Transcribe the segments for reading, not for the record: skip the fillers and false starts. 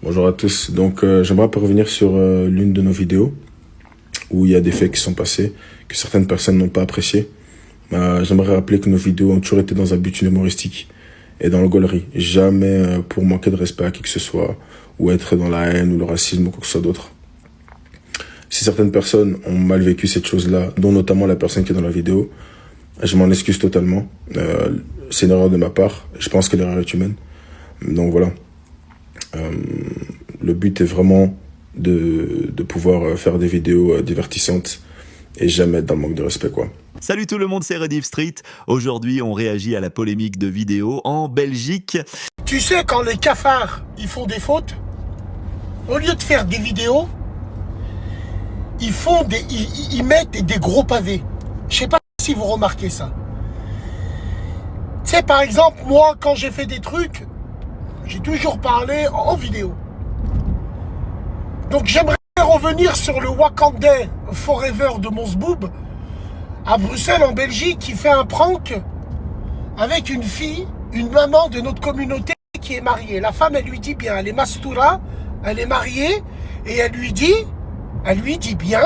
Bonjour à tous. Donc, j'aimerais revenir sur l'une de nos vidéos où il y a des faits qui sont passés que certaines personnes n'ont pas appréciés. J'aimerais rappeler que nos vidéos ont toujours été dans un but humoristique et dans le gaulerie. Jamais pour manquer de respect à qui que ce soit ou être dans la haine ou le racisme ou quoi que ce soit d'autre. Si certaines personnes ont mal vécu cette chose-là, dont notamment la personne qui est dans la vidéo, je m'en excuse totalement. C'est une erreur de ma part. Je pense que l'erreur est humaine. Donc voilà. Le but est vraiment de pouvoir faire des vidéos divertissantes et jamais être dans le manque de respect, quoi. Salut tout le monde, c'est Rediff Street. Aujourd'hui, on réagit à la polémique de vidéos en Belgique. Tu sais, quand les cafards, ils font des fautes, au lieu de faire des vidéos, ils mettent des gros pavés. Je sais pas si vous remarquez ça. Tu sais, par exemple, moi, quand j'ai fait des trucs, j'ai toujours parlé en vidéo. Donc j'aimerais revenir sur le Wakandais Forever de Monsboob à Bruxelles, en Belgique, qui fait un prank avec une fille, une maman de notre communauté qui est mariée. La femme, elle lui dit bien, elle est mastoura, elle est mariée, et elle lui dit bien,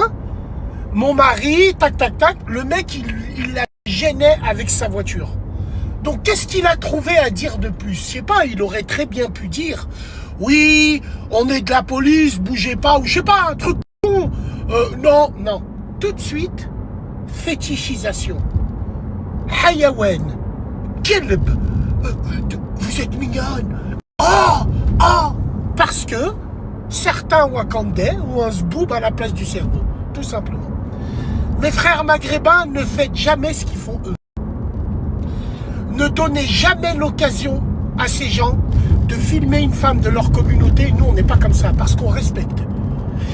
mon mari, tac, tac, tac, le mec, il la gênait avec sa voiture. Donc, qu'est-ce qu'il a trouvé à dire de plus? Je sais pas, il aurait très bien pu dire, oui, on est de la police, bougez pas, ou je sais pas, un truc con. Non, tout de suite, fétichisation. Hayawan, kelb, vous êtes mignonne. Parce que certains Wakandais ont un zboob à la place du cerveau, tout simplement. Mes frères maghrébins, ne faites jamais ce qu'ils font eux. Ne donnez jamais l'occasion à ces gens de filmer une femme de leur communauté. Nous, on n'est pas comme ça, parce qu'on respecte.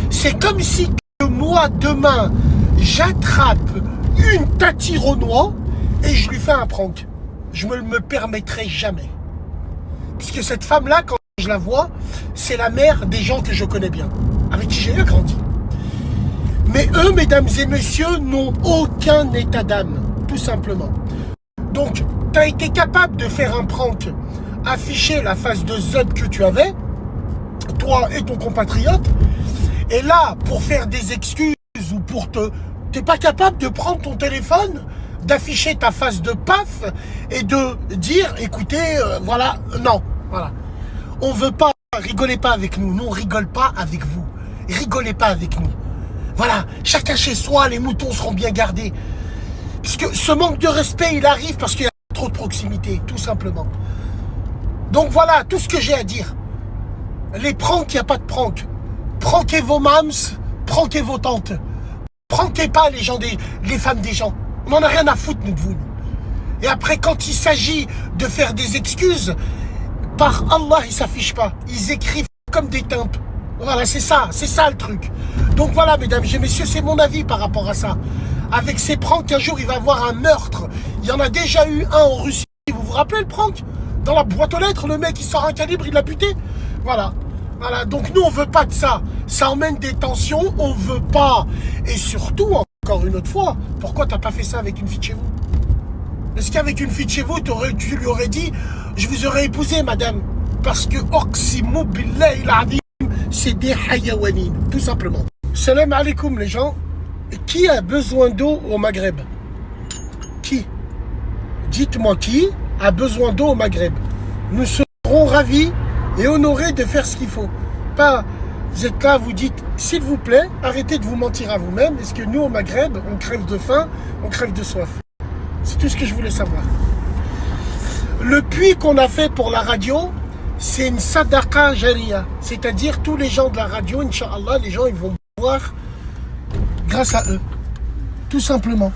C'est comme si que moi, demain, j'attrape une Tati Renoir et je lui fais un prank. Je ne me le permettrai jamais. Puisque cette femme-là, quand je la vois, c'est la mère des gens que je connais bien, avec qui j'ai grandi. Mais eux, mesdames et messieurs, n'ont aucun état d'âme, tout simplement. Donc, tu as été capable de faire un prank, afficher la face de Zod que tu avais, toi et ton compatriote, et là, pour faire des excuses ou pour t'es pas capable de prendre ton téléphone, d'afficher ta face de paf et de dire, écoutez, voilà, non, voilà. On veut pas, rigolez pas avec nous, nous on rigole pas avec vous, rigolez pas avec nous. Voilà, chacun chez soi, les moutons seront bien gardés. Parce que ce manque de respect, il arrive parce qu'il y a trop de proximité, tout simplement. Donc voilà, tout ce que j'ai à dire. Les pranks, il n'y a pas de prank. Pranquez vos mams, pranquez vos tantes. Pranquez pas les femmes des gens. On n'en a rien à foutre, nous, de vous. Et après, quand il s'agit de faire des excuses, par Allah, ils ne s'affichent pas. Ils écrivent comme des timbres. Voilà, c'est ça le truc. Donc voilà, mesdames et messieurs, c'est mon avis par rapport à ça. Avec ces pranks, un jour, il va y avoir un meurtre. Il y en a déjà eu un en Russie. Vous vous rappelez le prank? Dans la boîte aux lettres, le mec, il sort un calibre, il l'a buté. Voilà. Voilà. Donc nous, on veut pas de ça. Ça emmène des tensions, on veut pas. Et surtout, encore une autre fois, pourquoi t'as pas fait ça avec une fille de chez vous? Est-ce qu'avec une fille de chez vous, tu lui aurais dit, je vous aurais épousé, madame? Parce que Oximo Billahi l'Adim, c'est des hayawanines, tout simplement. Salam alaikum, les gens. Qui a besoin d'eau au Maghreb? Qui? Dites-moi qui a besoin d'eau au Maghreb. Nous serons ravis et honorés de faire ce qu'il faut. Pas, vous êtes là, vous dites, s'il vous plaît, arrêtez de vous mentir à vous-même. Est-ce que nous, au Maghreb, on crève de faim, on crève de soif? C'est tout ce que je voulais savoir. Le puits qu'on a fait pour la radio, c'est une sadaqa jariya. C'est-à-dire, tous les gens de la radio, Inch'Allah, les gens, ils vont boire grâce à eux, tout simplement.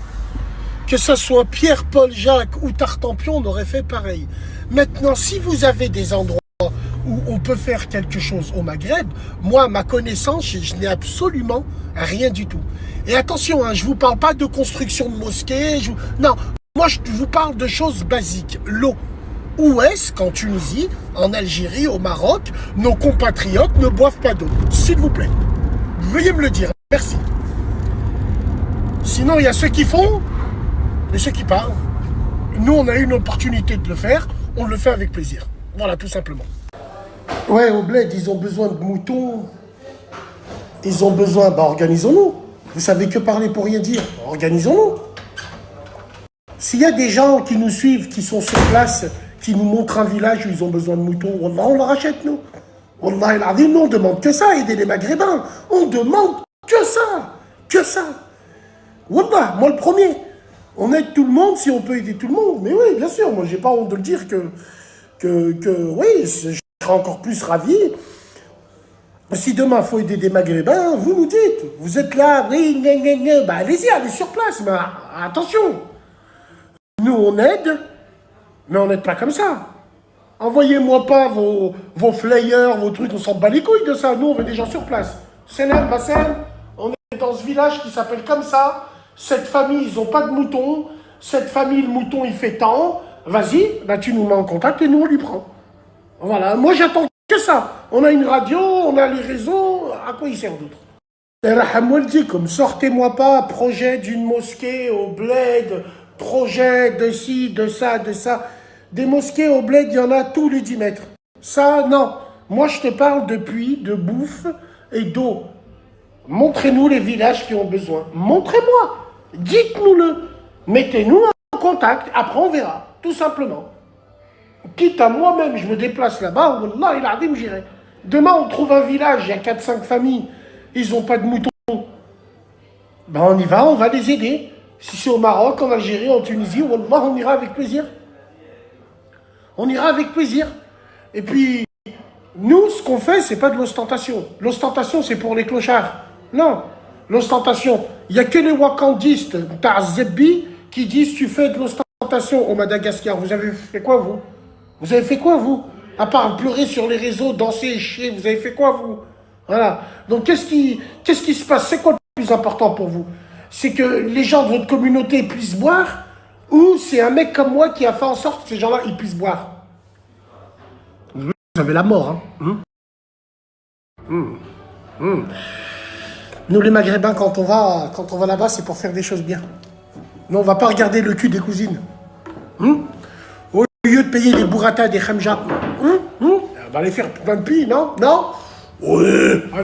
Que ce soit Pierre, Paul, Jacques ou Tartampion, on aurait fait pareil. Maintenant, si vous avez des endroits où on peut faire quelque chose au Maghreb, moi, à ma connaissance, je n'ai absolument rien du tout. Et attention, hein, je ne vous parle pas de construction de mosquées, non, moi je vous parle de choses basiques. L'eau. Où est-ce qu'en Tunisie, en Algérie, au Maroc, nos compatriotes ne boivent pas d'eau? S'il vous plaît. Veuillez me le dire. Merci. Sinon, il y a ceux qui font et ceux qui parlent. Nous, on a eu une opportunité de le faire. On le fait avec plaisir. Voilà, tout simplement. Ouais, au bled, ils ont besoin de moutons. Ils ont besoin... Bah, organisons-nous. Vous savez que parler pour rien dire. Organisons-nous. S'il y a des gens qui nous suivent, qui sont sur place, qui nous montrent un village où ils ont besoin de moutons, Wallah, on leur achète, nous. Wallah, il a dit, nous, on demande que ça, aider les Maghrébins. On demande que ça. Que ça. Wallah, moi le premier. On aide tout le monde si on peut aider tout le monde. Mais oui, bien sûr, moi, j'ai pas honte de le dire oui, je serais encore plus ravi. Si demain, il faut aider des Maghrébins, vous nous dites. Vous êtes là, oui, bah, allez-y, allez sur place. Mais attention. Nous, on aide, mais on n'aide pas comme ça. Envoyez-moi pas vos flyers, vos trucs, on s'en bat les couilles de ça. Nous, on veut des gens sur place. Senem, Bassem, on est dans ce village qui s'appelle comme ça. Cette famille, ils n'ont pas de moutons. Cette famille, le mouton, il fait tant. Vas-y, bah, tu nous mets en contact et nous, on lui prend. Voilà, moi, j'attends que ça. On a une radio, on a les réseaux. À quoi il sert d'autre? Comme sortez-moi pas projet d'une mosquée au bled, projet de ci, de ça, de ça. Des mosquées au bled, il y en a tous les 10 mètres. Ça, non. Moi, je te parle de puits, de bouffe et d'eau. Montrez-nous les villages qui ont besoin. Montrez-moi. Dites-nous-le. Mettez-nous en contact. Après, on verra. Tout simplement. Quitte à moi-même, je me déplace là-bas. Wallah, il a dit, j'irai. Demain, on trouve un village, il y a 4-5 familles. Ils n'ont pas de moutons. Ben, on y va, on va les aider. Si c'est au Maroc, en Algérie, en Tunisie, Wallah, on ira avec plaisir. On ira avec plaisir. Et puis, nous, ce qu'on fait, c'est pas de l'ostentation. L'ostentation, c'est pour les clochards. Non. L'ostentation, il n'y a que les wakandistes, Zebbi, qui disent tu fais de l'ostentation au Madagascar. Vous avez fait quoi, vous? Vous avez fait quoi, vous? À part pleurer sur les réseaux, danser et chier, vous avez fait quoi, vous? Voilà. Donc, qu'est-ce qui se passe? C'est quoi le plus important pour vous? C'est que les gens de votre communauté puissent boire, ou c'est un mec comme moi qui a fait en sorte que ces gens-là, ils puissent boire? Vous avez la mort, hein. Nous, les Maghrébins, quand on va là-bas, c'est pour faire des choses bien. Non, on va pas regarder le cul des cousines. Au lieu de payer des burrata, des khamja, on va aller faire plein de pis, non? Non? Oui.